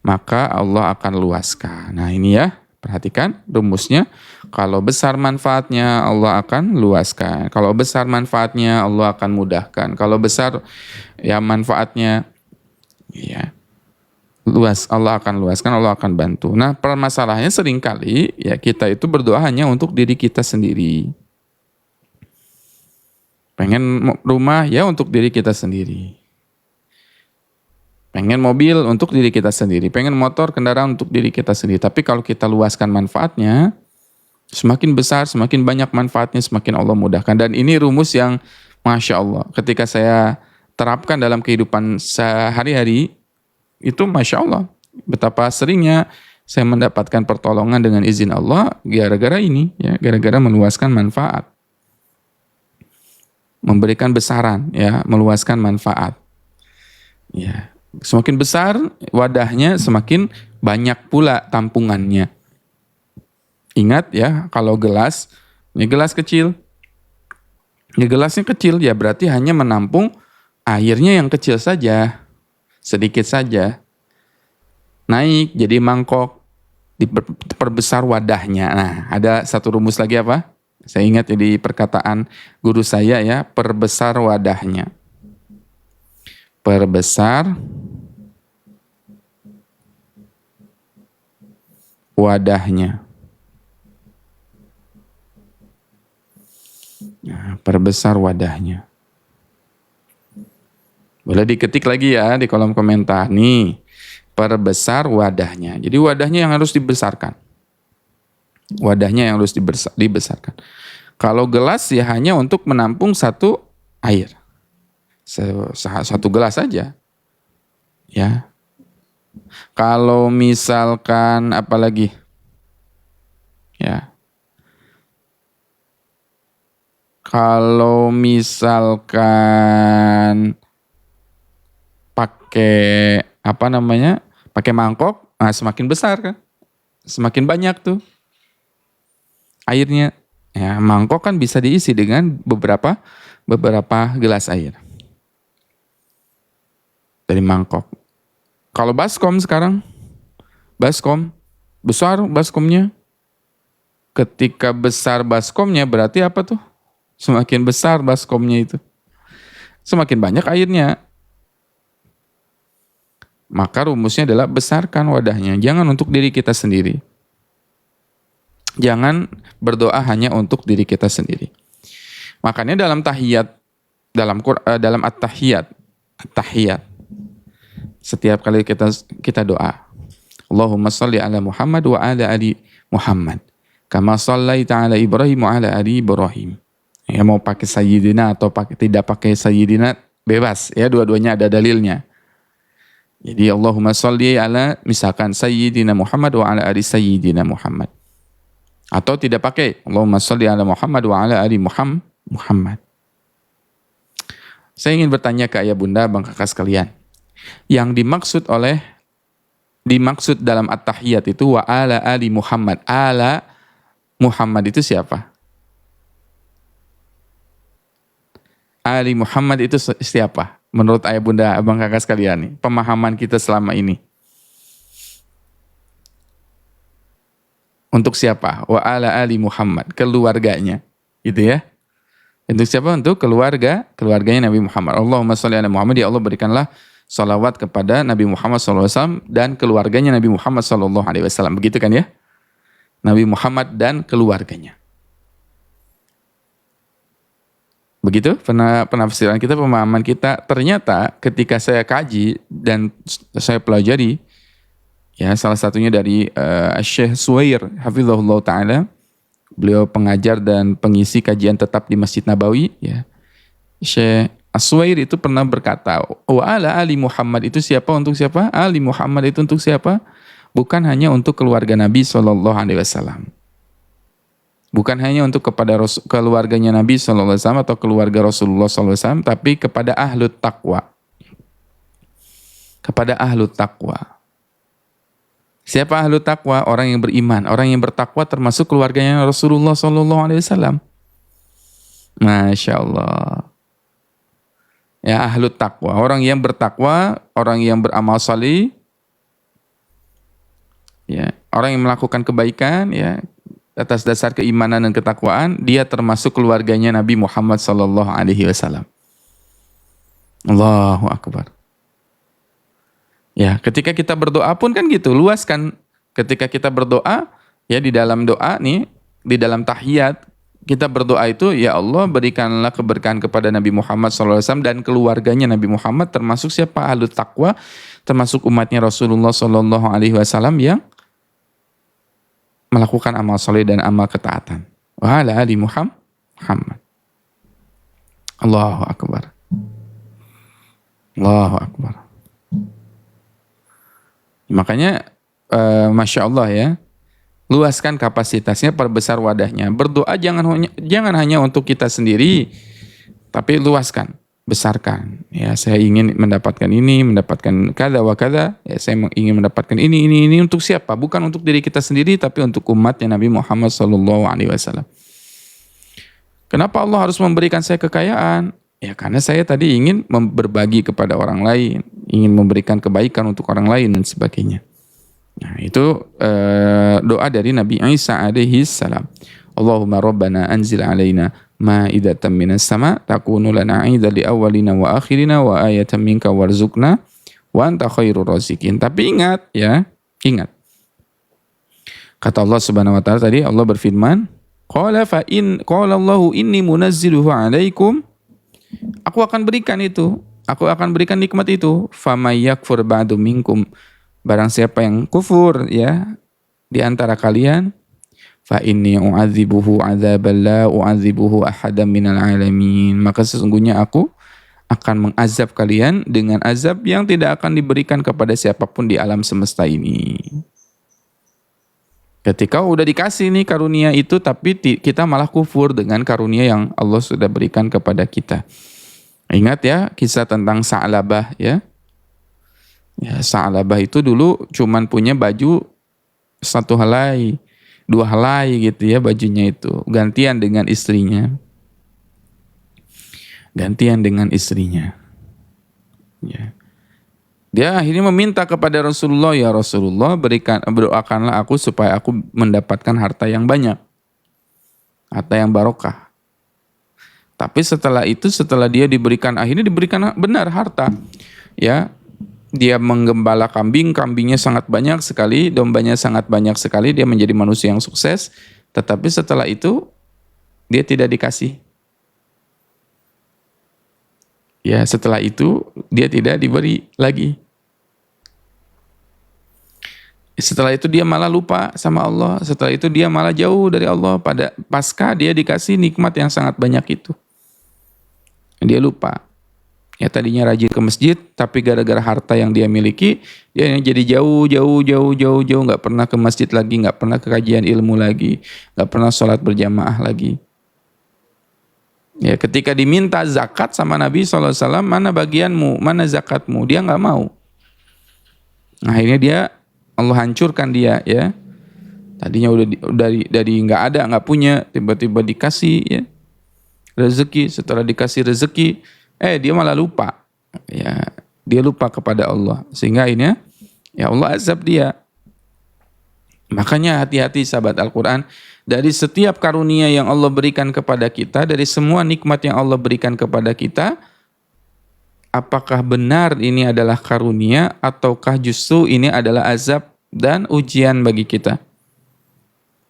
maka Allah akan luaskan. Nah ini ya, perhatikan rumusnya. Kalau besar manfaatnya, Allah akan luaskan. Kalau besar manfaatnya, Allah akan mudahkan. Kalau besar ya manfaatnya, ya luas, Allah akan luaskan, Allah akan bantu. Nah permasalahannya seringkali ya kita itu berdoa hanya untuk diri kita sendiri. Pengen rumah ya untuk diri kita sendiri. Pengen mobil untuk diri kita sendiri. Pengen motor, kendaraan untuk diri kita sendiri. Tapi kalau kita luaskan manfaatnya, semakin besar, semakin banyak manfaatnya, semakin Allah mudahkan. Dan ini rumus yang Masya Allah. Ketika saya terapkan dalam kehidupan sehari-hari, itu Masya Allah. Betapa seringnya saya mendapatkan pertolongan dengan izin Allah gara-gara ini, ya, gara-gara meluaskan manfaat. Memberikan besaran, ya, meluaskan manfaat. Ya, semakin besar wadahnya, semakin banyak pula tampungannya. Ingat ya, kalau gelas, ini gelas kecil. Ini gelasnya kecil, ya berarti hanya menampung airnya yang kecil saja, sedikit saja, naik jadi mangkok, diperbesar wadahnya. Nah, ada satu rumus lagi apa? Saya ingat jadi perkataan guru saya ya, perbesar wadahnya. Perbesar wadahnya. Nah, perbesar wadahnya. Boleh diketik lagi ya di kolom komentar nih. Perbesar wadahnya. Jadi wadahnya yang harus dibesarkan. Wadahnya yang harus dibesarkan. Kalau gelas ya hanya untuk menampung satu air. Satu gelas saja. Ya. Kalau misalkan apalagi? Ya. Kalau misalkan pakai apa namanya? Pakai mangkok, nah semakin besar kan? Semakin banyak tuh airnya. Ya, mangkok kan bisa diisi dengan beberapa gelas air. Dari mangkok. Kalau baskom sekarang, baskom, besar baskomnya. Ketika besar baskomnya berarti apa tuh? Semakin besar baskomnya itu. Semakin banyak airnya. Maka rumusnya adalah besarkan wadahnya. Jangan untuk diri kita sendiri. Jangan berdoa hanya untuk diri kita sendiri. Makanya dalam tahiyat, dalam at-tahiyat, setiap kali kita doa, Allahumma sholli ala Muhammad wa ala ali Muhammad, kama shallaita ala Ibrahim wa ala ali Ibrahim. Ya, mau pakai sayyidina atau tidak pakai sayyidina bebas ya, dua-duanya ada dalilnya. Jadi Allahumma sholli ala misalkan sayyidina Muhammad wa ala ali sayyidina Muhammad. Atau tidak pakai Allahumma sholli ala Muhammad wa ala ali Muhammad. Saya ingin bertanya ke ayah bunda, bang kakak sekalian. Yang dimaksud dalam at-tahiyat itu wa ala ali Muhammad. Ala Muhammad itu siapa? Ali Muhammad itu siapa? Menurut ayah bunda, abang kakak sekalian nih, pemahaman kita selama ini. Untuk siapa? Wa ala ali Muhammad, keluarganya. Gitu ya. Untuk siapa? Untuk keluarganya Nabi Muhammad. Allahumma sholli ala Muhammad, ya Allah berikanlah salawat kepada Nabi Muhammad SAW dan keluarganya Nabi Muhammad SAW. Begitu kan ya? Nabi Muhammad dan keluarganya. Begitu penafsiran kita, pemahaman kita. Ternyata ketika saya kaji dan saya pelajari, ya salah satunya dari Syekh Suwair hafizahullah taala, beliau pengajar dan pengisi kajian tetap di Masjid Nabawi, ya. Syekh As-Suwair itu pernah berkata, wa ala ali Muhammad itu siapa, untuk siapa? Ali Muhammad itu untuk siapa? Bukan hanya untuk keluarga Nabi SAW. Bukan hanya untuk kepada keluarganya Nabi SAW atau keluarga Rasulullah SAW, tapi kepada ahlut taqwa. Kepada ahlut taqwa. Siapa ahlut taqwa? Orang yang beriman, orang yang bertakwa, termasuk keluarganya Rasulullah SAW. Masya Allah. Ya, ahlut taqwa, orang yang bertakwa, orang yang beramal salih, ya, orang yang melakukan kebaikan, ya, atas dasar keimanan dan ketakwaan, dia termasuk keluarganya Nabi Muhammad SAW. Allahu Akbar. Ya, ketika kita berdoa pun kan gitu, luaskan. Ketika kita berdoa, ya di dalam doa nih, di dalam tahiyat, kita berdoa itu, ya Allah berikanlah keberkahan kepada Nabi Muhammad SAW dan keluarganya Nabi Muhammad, termasuk siapa? Ahlut taqwa, termasuk umatnya Rasulullah SAW yang melakukan amal soleh dan amal ketaatan. Wa ala ali Muhammad. Allahu Akbar. Allahu Akbar. Makanya, Masya Allah ya, luaskan kapasitasnya, perbesar wadahnya. Berdoa jangan hanya untuk kita sendiri, tapi luaskan, besarkan. Ya, saya ingin mendapatkan ini, mendapatkan kada wa kada. Ya, saya ingin mendapatkan ini untuk siapa? Bukan untuk diri kita sendiri, tapi untuk umatnya Nabi Muhammad SAW. Kenapa Allah harus memberikan saya kekayaan? Ya karena saya tadi ingin berbagi kepada orang lain, ingin memberikan kebaikan untuk orang lain dan sebagainya. Nah, itu doa dari Nabi Isa alaihi salam. Allahumma rabbana anzil alaina ma'idatan minas sama takunu lana 'idan li awwalina wa akhirina wa ayatan minka warzuqna wa anta khairur raziqin. Tapi ingat ya, ingat. Kata Allah Subhanahu wa taala tadi, Allah berfirman, qala Allahu inni munazziluhu 'alaikum. Aku akan berikan itu. Aku akan berikan nikmat itu. Famay yakfur ba'du minkum. Barang siapa yang kufur ya di antara kalian, fa inni u'adzibuhu 'adzaban la u'adzibuhu ahadan minal alamin. Maka sesungguhnya aku akan mengazab kalian dengan azab yang tidak akan diberikan kepada siapapun di alam semesta ini. Ketika udah dikasih nih karunia itu, tapi kita malah kufur dengan karunia yang Allah sudah berikan kepada kita. Ingat ya kisah tentang Sa'labah ya. Ya, Sa'labah itu dulu cuman punya baju satu helai, dua helai gitu ya bajunya itu. Gantian dengan istrinya. Ya. Dia akhirnya meminta kepada Rasulullah, ya Rasulullah berdoakanlah aku supaya aku mendapatkan harta yang banyak. Harta yang barokah. Tapi setelah dia akhirnya diberikan benar harta. Ya, dia menggembala kambingnya sangat banyak sekali, dombanya sangat banyak sekali, dia menjadi manusia yang sukses. Tetapi setelah itu dia tidak dikasih. Ya, setelah itu dia tidak diberi lagi. Setelah itu dia malah lupa sama Allah. Setelah itu dia malah jauh dari Allah. Pasca dia dikasih nikmat yang sangat banyak itu. Dia lupa. Ya tadinya rajin ke masjid, tapi gara-gara harta yang dia miliki, dia jadi jauh, nggak pernah ke masjid lagi, nggak pernah ke kajian ilmu lagi, nggak pernah sholat berjamaah lagi. Ya ketika diminta zakat sama Nabi SAW, mana bagianmu, mana zakatmu, dia nggak mau. Nah, akhirnya Allah hancurkan dia ya. Tadinya udah dari nggak ada, nggak punya, tiba-tiba dikasih ya rezeki. Setelah dikasih rezeki, dia malah lupa. Ya, dia lupa kepada Allah. Sehingga akhirnya ya Allah azab dia. Makanya hati-hati sahabat Al-Quran. Dari setiap karunia yang Allah berikan kepada kita, dari semua nikmat yang Allah berikan kepada kita, apakah benar ini adalah karunia ataukah justru ini adalah azab dan ujian bagi kita?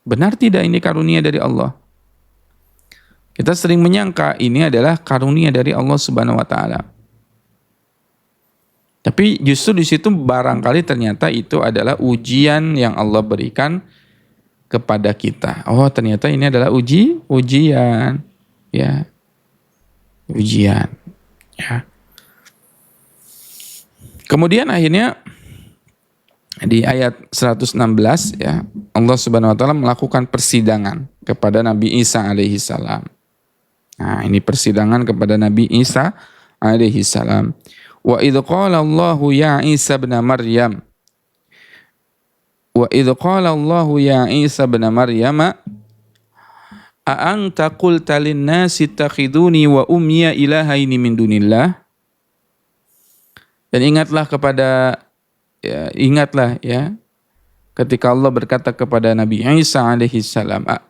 Benar tidak ini karunia dari Allah? Kita sering menyangka ini adalah karunia dari Allah Subhanahu wa taala. Tapi justru di situ barangkali ternyata itu adalah ujian yang Allah berikan kepada kita. Oh, ternyata ini adalah ujian. Ya. Ujian. Ya. Kemudian akhirnya di ayat 116 ya, Allah Subhanahu wa taala melakukan persidangan kepada Nabi Isa alaihi salam. Nah, ini persidangan kepada Nabi Isa alaihi salam. Wa idz qala Allahu ya Isa ibn Maryam. Wa idz qala Allahu ya Isa ibn Maryam a anta qulta lin-nasi ittakhiduni wa ummiya ilahaini min dunillah. Dan ingatlah ketika Allah berkata kepada Nabi Isa alaihi salam, a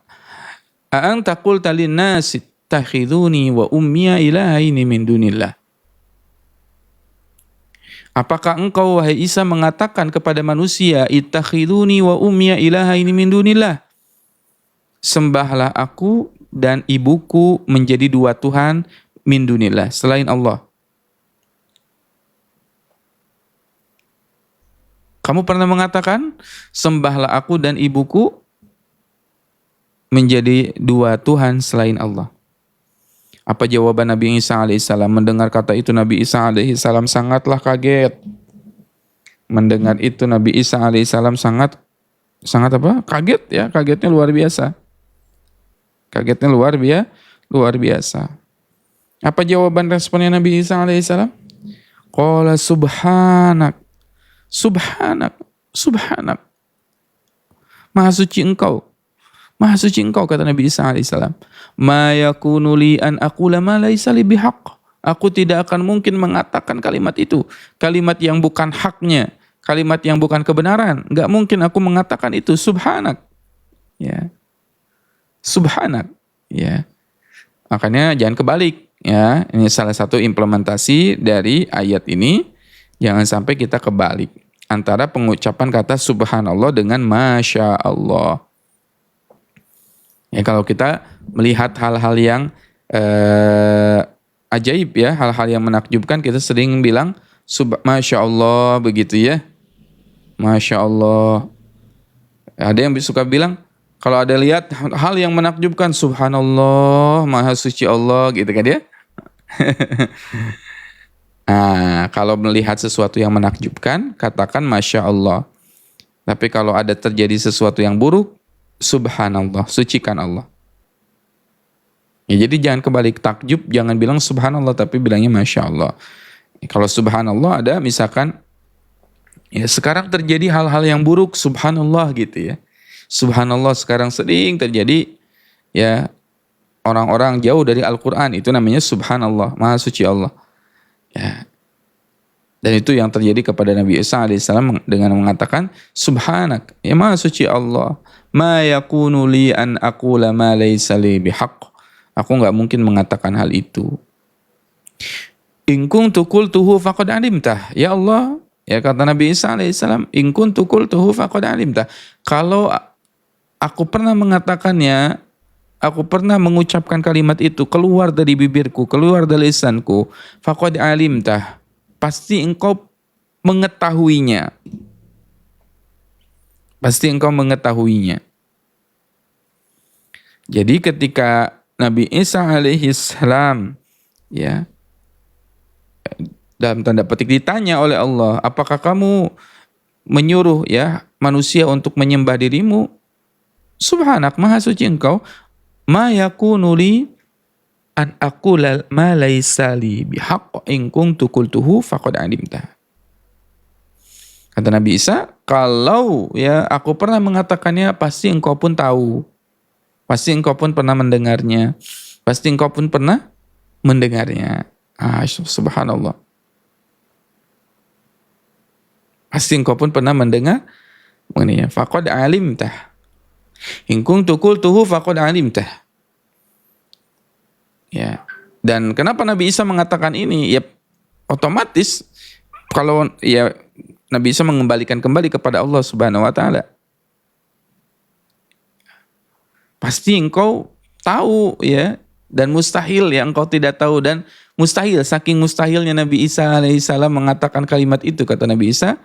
anta qulta lin-nasi ittakhiduni wa ummiya ilahaini min dunillah. Apakah engkau wahai Isa mengatakan kepada manusia, ittakhiduni wa ummiya ilahaini min dunillah? Sembahlah aku dan ibuku menjadi dua Tuhan min dunillah, selain Allah. Kamu pernah mengatakan, sembahlah aku dan ibuku menjadi dua Tuhan selain Allah. Apa jawaban Nabi Isa alaihissalam? Mendengar kata itu Nabi Isa alaihissalam sangatlah kaget. Mendengar itu Nabi Isa alaihissalam sangat apa? Kaget ya, kagetnya luar biasa. Kagetnya luar biasa. Apa jawaban responnya Nabi Isa alaihissalam? Qala subhanak. Maha suci engkau. Maha suci engkau, kata Nabi Isa alaihissalam. Ma yakunu li an aqula ma laisa li bihaq. Aku tidak akan mungkin mengatakan kalimat itu. Kalimat yang bukan haknya, kalimat yang bukan kebenaran. Enggak mungkin aku mengatakan itu. Subhanak. Ya. Subhanak. Ya. Makanya jangan kebalik. Ya. Ini salah satu implementasi dari ayat ini. Jangan sampai kita kebalik. Antara pengucapan kata subhanallah dengan masya Allah. Ya, kalau kita melihat hal-hal yang ajaib ya, hal-hal yang menakjubkan, kita sering bilang masya Allah begitu ya. Masya Allah. Ada yang suka bilang kalau ada lihat hal yang menakjubkan, subhanallah, maha suci Allah gitu kan ya. Nah, kalau melihat sesuatu yang menakjubkan, katakan masya Allah. Tapi kalau ada terjadi sesuatu yang buruk, subhanallah, sucikan Allah. Ya, jadi jangan kebalik, takjub, jangan bilang subhanallah, tapi bilangnya masya Allah. Kalau subhanallah ada misalkan, ya sekarang terjadi hal-hal yang buruk, subhanallah gitu ya. Subhanallah sekarang sering terjadi, ya orang-orang jauh dari Al-Quran, itu namanya subhanallah, maha suci Allah. Ya. Dan itu yang terjadi kepada Nabi Isa alaihissalam dengan mengatakan subhanak, ya maha suci Allah, ma yakunu li an aqula ma laysa li bihaq. Aku enggak mungkin mengatakan hal itu. In kuntu qultuhu faqad alimtah. Ya Allah, ya kata Nabi Isa alaihissalam, in kuntu qultuhu faqad alimtah. Kalau aku pernah mengatakannya, aku pernah mengucapkan kalimat itu keluar dari bibirku, keluar dari lisanku, faqad alimtah, pasti engkau mengetahuinya. Pasti engkau mengetahuinya. Jadi ketika Nabi Isa alaihi salam ya dalam tanda petik ditanya oleh Allah, apakah kamu menyuruh ya manusia untuk menyembah dirimu? Subhanak, maha suci engkau. Ma yakunu li an aqula ma laysa li bihaq in kuntu qultuhu faqad alimta. Kata Nabi Isa, kalau ya aku pernah mengatakannya, pasti engkau pun tahu. Pasti engkau pun pernah mendengarnya. Pasti engkau pun pernah mendengarnya. Subhanallah. Pasti engkau pun pernah mendengar mengenainya. Faqad alimtah. In kuntu qultuhu faqad alimtah. Ya. Dan kenapa Nabi Isa mengatakan ini? Ya otomatis kalau ya Nabi Isa mengembalikan kembali kepada Allah Subhanahu wa taala. Pasti engkau tahu ya, dan mustahil ya engkau tidak tahu, dan mustahil, saking mustahilnya Nabi Isa alaihissalam mengatakan kalimat itu, kata Nabi Isa,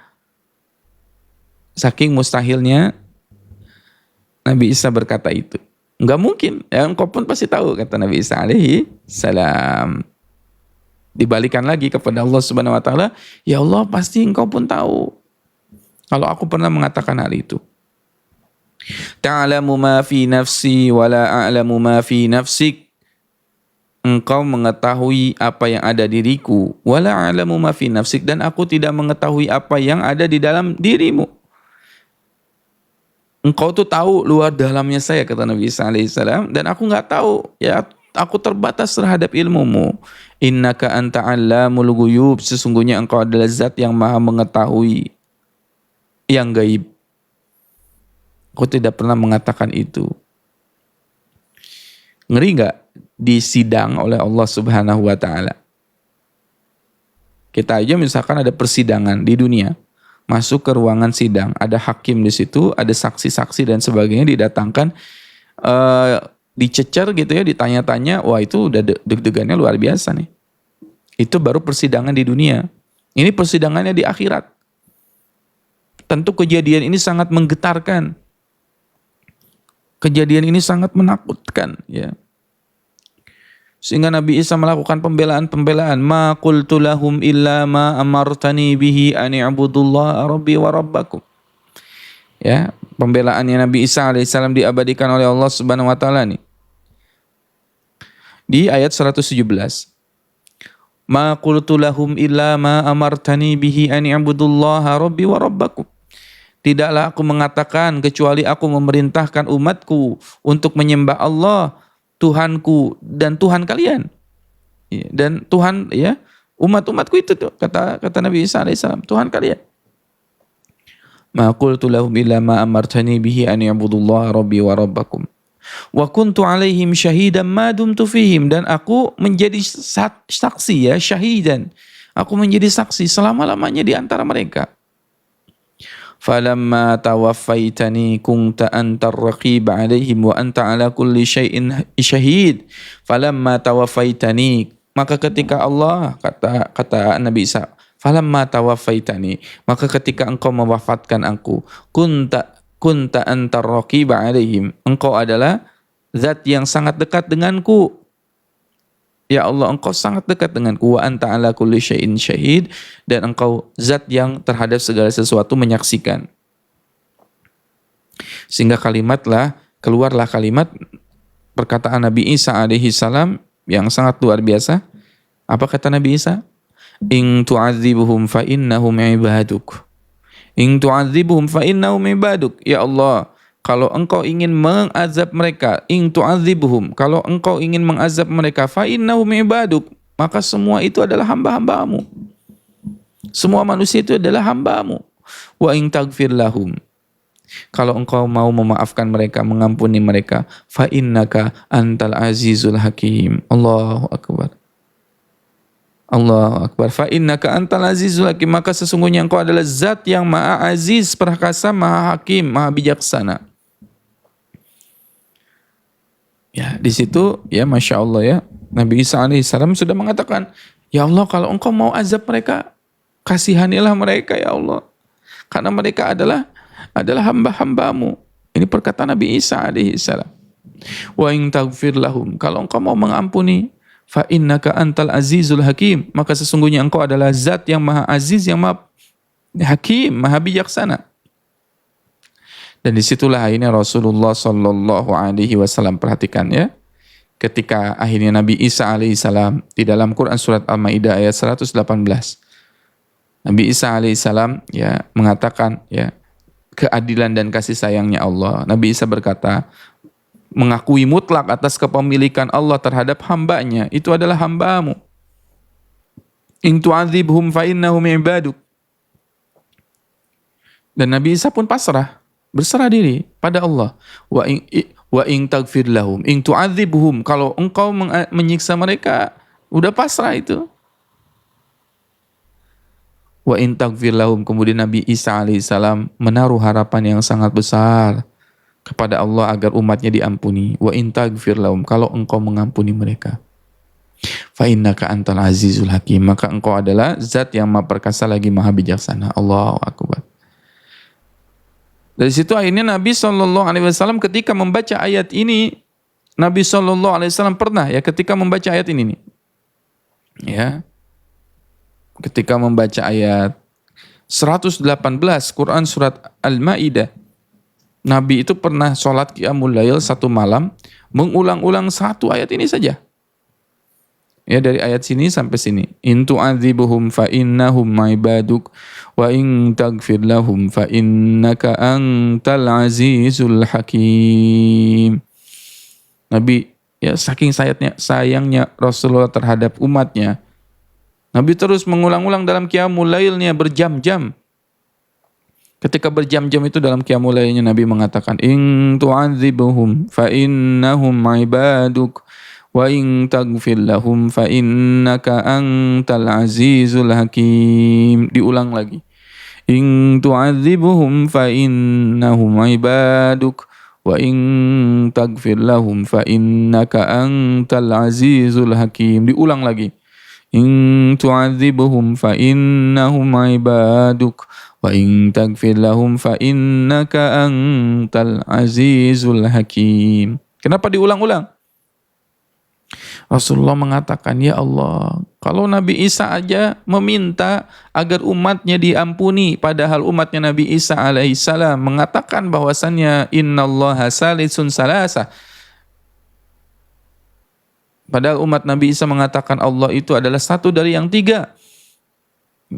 saking mustahilnya Nabi Isa berkata itu. Enggak mungkin, ya engkau pun pasti tahu, kata Nabi Isa alaihi salam. Dibalikan lagi kepada Allah Subhanahu wa taala, ya Allah pasti engkau pun tahu kalau aku pernah mengatakan hal itu. Ta'lamu ma fi nafsi wa la a'lamu ma fi nafsik. Engkau mengetahui apa yang ada diriku, wa la a'lamu ma fi nafsik, dan aku tidak mengetahui apa yang ada di dalam dirimu. Engkau tuh tahu luar dalamnya saya, kata Nabi Isa alaihissalam, dan aku nggak tahu, ya aku terbatas terhadap ilmumu. Innaka anta 'allamul ghuyub, sesungguhnya engkau adalah zat yang maha mengetahui yang gaib. Aku tidak pernah mengatakan itu. Ngeri nggak disidang oleh Allah Subhanahu wa taala? Kita aja misalkan ada persidangan di dunia, masuk ke ruangan sidang, ada hakim di situ, ada saksi-saksi dan sebagainya didatangkan, dicecer gitu ya, ditanya-tanya, wah itu udah deg-degannya luar biasa nih. Itu baru persidangan di dunia. Ini persidangannya di akhirat. Tentu kejadian ini sangat menggetarkan. Kejadian ini sangat menakutkan, ya. Sehingga Nabi Isa melakukan pembelaan. Ma qultu lahum illa ma amartani bihi an i'budullaha rabbi wa rabbakum. Ya, pembelaannya Nabi Isa alaihissalam diabadikan oleh Allah Subhanahu wa taala nih. Di ayat 117. Ma qultu lahum illa ma amartani bihi an i'budullaha rabbi wa rabbakum. Tidaklah aku mengatakan kecuali aku memerintahkan umatku untuk menyembah Allah, Tuhanku dan Tuhan kalian. Ya, dan Tuhan ya umatku itu tuh kata Nabi Isa alaihissalam, Tuhan kalian. Ma qultu lahum illa ma amartani bihi an ya'budullaha rabbi wa rabbakum. Wa kuntu alaihim syahidan ma dumtu fihim, dan aku menjadi saksi ya, syahidan. Aku menjadi saksi selama-lamanya di antara mereka. Falamma tawaffaitani kunta antar raqib alaihim wa anta ala kulli syai'in syahid. Falamma tawaffaitani, maka ketika Allah kata Nabi Isa, falamma tawaffaitani, maka ketika engkau mewafatkan aku, kunta antar raqib alaihim, engkau adalah zat yang sangat dekat denganku. Ya Allah, engkau sangat dekat denganku. Wa anta ala kulli syai'in syahid, dan engkau zat yang terhadap segala sesuatu menyaksikan. Sehingga keluarlah kalimat perkataan Nabi Isa alaihi salam yang sangat luar biasa. Apa kata Nabi Isa? In tu'adzibuhum fa innahum ibaduk. In tu'adzibuhum fa innahum ibaduk. Ya Allah, kalau engkau ingin mengazab mereka, in tu'adzibuhum, kalau engkau ingin mengazab mereka, fa innahum ibaduk, maka semua itu adalah hamba-hambamu. Semua manusia itu adalah hambamu. Wa in taghfir lahum, kalau engkau mau memaafkan mereka, mengampuni mereka, fa innaka antal azizul hakim. Allahu akbar. Allahu akbar. Fa innaka antal azizul hakim, maka sesungguhnya engkau adalah zat yang maha aziz, perkasa, maha hakim, maha bijaksana. Ya, di situ ya Masya Allah ya, Nabi Isa alaihissalam sudah mengatakan, ya Allah, kalau engkau mau azab mereka, kasihanilah mereka ya Allah, karena mereka adalah hamba-hambamu. Ini perkataan Nabi Isa alaihissalam. Wa in taghfir lahum, kalau engkau mau mengampuni, fa innaka antal azizul hakim, maka sesungguhnya engkau adalah zat yang maha aziz, yang maha hakim, maha bijaksana. Dan disitulah akhirnya Rasulullah Sallallahu Alaihi Wasallam, perhatikan ya, ketika akhirnya Nabi Isa alaihissalam di dalam Quran surat Al-Maidah ayat 118, Nabi Isa alaihissalam ya mengatakan ya keadilan dan kasih sayangnya Allah. Nabi Isa berkata, mengakui mutlak atas kepemilikan Allah terhadap hambanya, itu adalah hambamu. In tu'adzibhum fa innahum ibaduk. Dan Nabi Isa pun pasrah, berserah diri pada Allah. Wa in taghfir lahum, in tu'adzibhum, kalau engkau menyiksa mereka, udah pasrah itu. Wa in taghfir lahum, kemudian Nabi Isa alaihissalam menaruh harapan yang sangat besar kepada Allah agar umatnya diampuni. Wa in taghfir lahum, kalau engkau mengampuni mereka, fa innaka antal azizul hakim, maka engkau adalah zat yang maha perkasa lagi maha bijaksana. Allahu akbar. Dari situ akhirnya Nabi SAW ketika membaca ayat ini, Nabi SAW pernah ya ketika membaca ayat ini nih, ya, ketika membaca ayat 118 Quran surat Al-Maidah, Nabi itu pernah sholat qiyamul lail satu malam mengulang-ulang satu ayat ini saja. Ya, dari ayat sini sampai sini. In tu'adzibuhum fa innahum ibaduk wa in taghfir lahum fa innaka antal azizul hakim. Nabi ya saking sayangnya Rasulullah terhadap umatnya, Nabi terus mengulang-ulang dalam qiyamul lailnya berjam-jam. Ketika berjam-jam itu dalam qiyamul lailnya Nabi mengatakan, in tu'adzibuhum fa innahum ibaduk wa in taghfir lahum fa innaka antal azizul hakim. Diulang lagi. In tu'adzibuhum fa innahum ibaduk wa in taghfir lahum fa innaka antal azizul hakim. Diulang lagi. In tu'adzibuhum fa innahum ibaduk wa in taghfir lahum fa innaka antal azizul hakim. Kenapa diulang-ulang? Rasulullah mengatakan, ya Allah, kalau Nabi Isa aja meminta agar umatnya diampuni, padahal umatnya Nabi Isa alaihissalam mengatakan bahwasannya innallaha salisun salasa. Padahal umat Nabi Isa mengatakan Allah itu adalah satu dari yang tiga.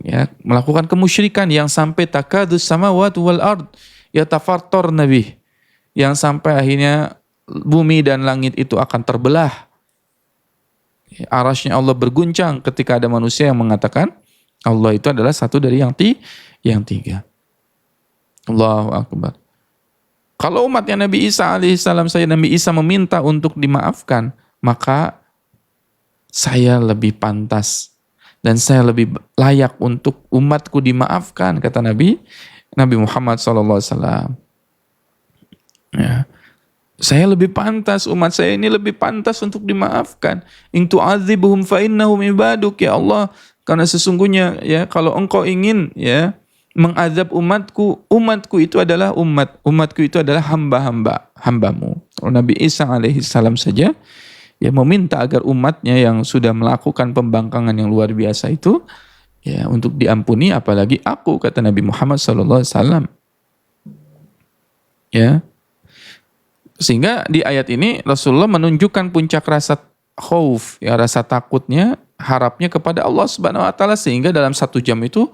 Ya, melakukan kemusyrikan yang sampai takadus samawati wal ard yatafattar nabi, yang sampai akhirnya bumi dan langit itu akan terbelah. Arasy-Nya Allah berguncang ketika ada manusia yang mengatakan Allah itu adalah satu dari yang tiga. Allahu Akbar. Kalau umatnya Nabi Isa alaihissalam, Nabi Isa meminta untuk dimaafkan, maka saya lebih pantas dan saya lebih layak untuk umatku dimaafkan, kata Nabi Muhammad SAW. Ya. Saya lebih pantas, umat saya ini lebih pantas untuk dimaafkan. In tu'adzibuhum fa innahum ibaduk, ya Allah, karena sesungguhnya ya kalau engkau ingin ya mengazab umatku itu adalah umatku itu adalah hambamu. Nabi Isa alaihissalam saja ya meminta agar umatnya yang sudah melakukan pembangkangan yang luar biasa itu ya untuk diampuni, apalagi aku, kata Nabi Muhammad SAW. Ya. Sehingga di ayat ini Rasulullah menunjukkan puncak rasa khauf, ya rasa takutnya, harapnya kepada Allah Subhanahu wa taala, sehingga dalam 1 jam itu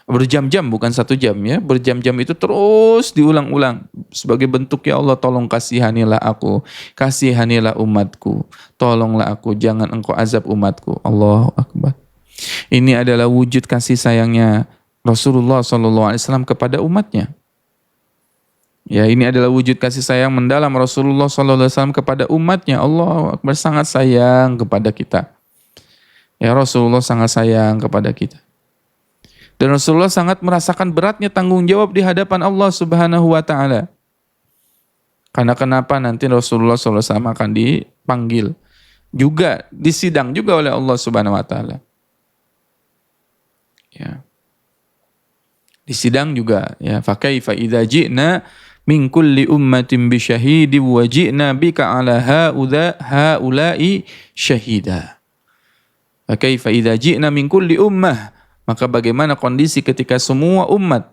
berjam-jam, bukan 1 jam ya, berjam-jam itu terus diulang-ulang sebagai bentuk, ya Allah tolong kasihanilah aku, kasihanilah umatku, tolonglah aku, jangan engkau azab umatku. Allahu Akbar. Ini adalah wujud kasih sayangnya Rasulullah SAW kepada umatnya. Ya, ini adalah wujud kasih sayang mendalam Rasulullah SAW kepada umatnya. Allah Akbar, sangat sayang kepada kita. Ya, Rasulullah sangat sayang kepada kita. Dan Rasulullah sangat merasakan beratnya tanggung jawab di hadapan Allah Subhanahu wa taala. Karena kenapa nanti Rasulullah SAW akan dipanggil juga, disidang juga oleh Allah Subhanahu wa taala. Ya. Disidang juga ya, fa kaifa idza ji'na min kulli ummatin bi syahidin wa ji'na bika ala haula'i syahida. Fa kaifa idza ji'na min kulli ummah, maka bagaimana kondisi ketika semua umat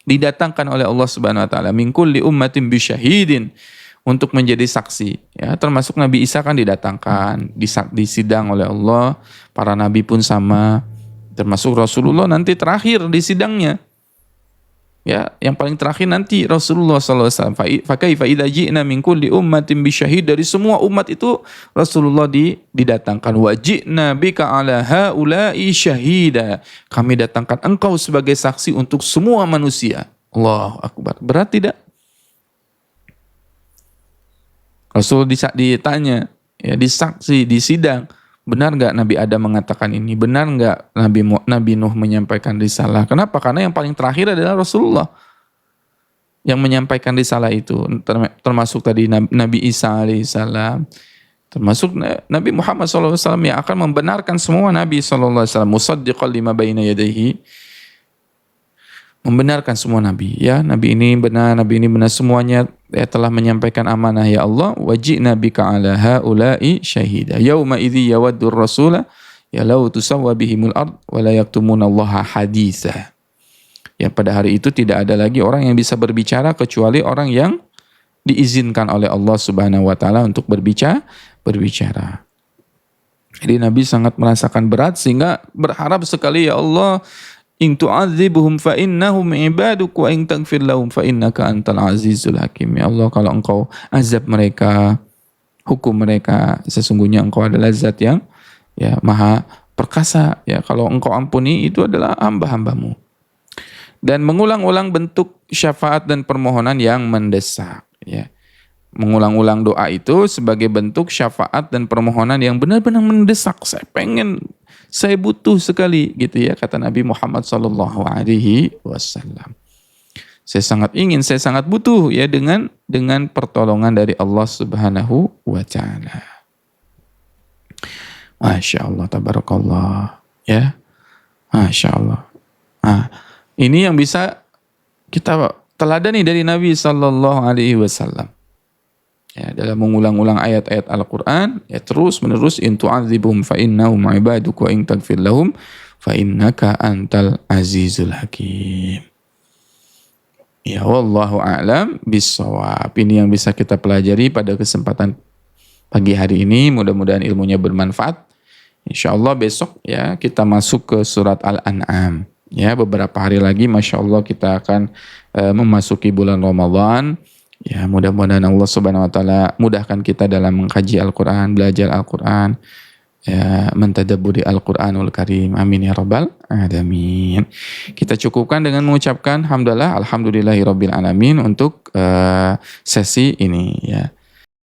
didatangkan oleh Allah Subhanahu wa taala min kulli ummatin bi syahidin, untuk menjadi saksi, ya, termasuk Nabi Isa kan didatangkan, disidang oleh Allah, para nabi pun sama, termasuk Rasulullah nanti terakhir di sidangnya. Ya, yang paling terakhir nanti Rasulullah SAW. Fa kaifa idza ji'na min kulli ummatin bi syahid, dari semua umat itu Rasulullah didatangkan. Wa ji'na bika ala haula'i syahida, kami datangkan engkau sebagai saksi untuk semua manusia. Allahu Akbar. Berat tidak? Rasul ditanya, ya, disaksi, disidang, benar nggak Nabi Adam mengatakan ini? Benar nggak Nabi Nuh menyampaikan risalah? Kenapa? Karena yang paling terakhir adalah Rasulullah yang menyampaikan risalah itu. Termasuk tadi Nabi Isa alaihissalam, termasuk Nabi Muhammad SAW yang akan membenarkan semua Nabi SAW. Musaddiqan lima baina yadayhi, membenarkan semua Nabi. Ya, Nabi ini benar semuanya, ya, telah menyampaikan amanah, ya Allah. Wajina bika ala haula'i syahida. Yauma idzi yawaddur rasula ya law tusawwa bihimul ard wa la yaktumunallaha haditsa. Ya, pada hari itu tidak ada lagi orang yang bisa berbicara kecuali orang yang diizinkan oleh Allah Subhanahu wa taala untuk berbicara. Jadi Nabi sangat merasakan berat sehingga berharap sekali, ya Allah, in tu'adzibuhum fa innahum ibaduk wa in taghfir lahum fa innaka antal azizul hakim. Ya Allah, kalau engkau azab mereka, hukum mereka, sesungguhnya engkau adalah zat yang ya maha perkasa. Ya, kalau engkau ampuni, itu adalah hamba-hambamu. Dan mengulang-ulang bentuk syafaat dan permohonan yang mendesak. Ya, mengulang-ulang doa itu sebagai bentuk syafaat dan permohonan yang benar-benar mendesak. Saya butuh sekali, gitu ya, kata Nabi Muhammad SAW. Saya sangat butuh, ya, dengan pertolongan dari Allah Subhanahu wa taala. Masya Allah, tabarakallah, ya, Masya Allah. Nah, ini yang bisa kita teladani dari Nabi SAW. Ya, dalam mengulang-ulang ayat-ayat Al-Quran, ya, terus menerus, in tu'adzibuhum fa innahum ibaduk wa in taghfir lahum fa innaka antal azizul hakim. Ya, wallahu a'lam bissawab. Ini yang bisa kita pelajari pada kesempatan pagi hari ini. Mudah-mudahan ilmunya bermanfaat. Insyaallah besok, ya, kita masuk ke surat Al-An'am. Ya, beberapa hari lagi, Masya Allah, kita akan memasuki bulan Ramadan. Ya, mudah-mudahan Allah Subhanahu wa taala mudahkan kita dalam mengkaji Al-Quran, belajar Al-Quran. ya mentadabburi Al-Qur'anul Karim. Amin ya rabbal alamin. Kita cukupkan dengan mengucapkan alhamdulillahirabbil alamin untuk sesi ini ya.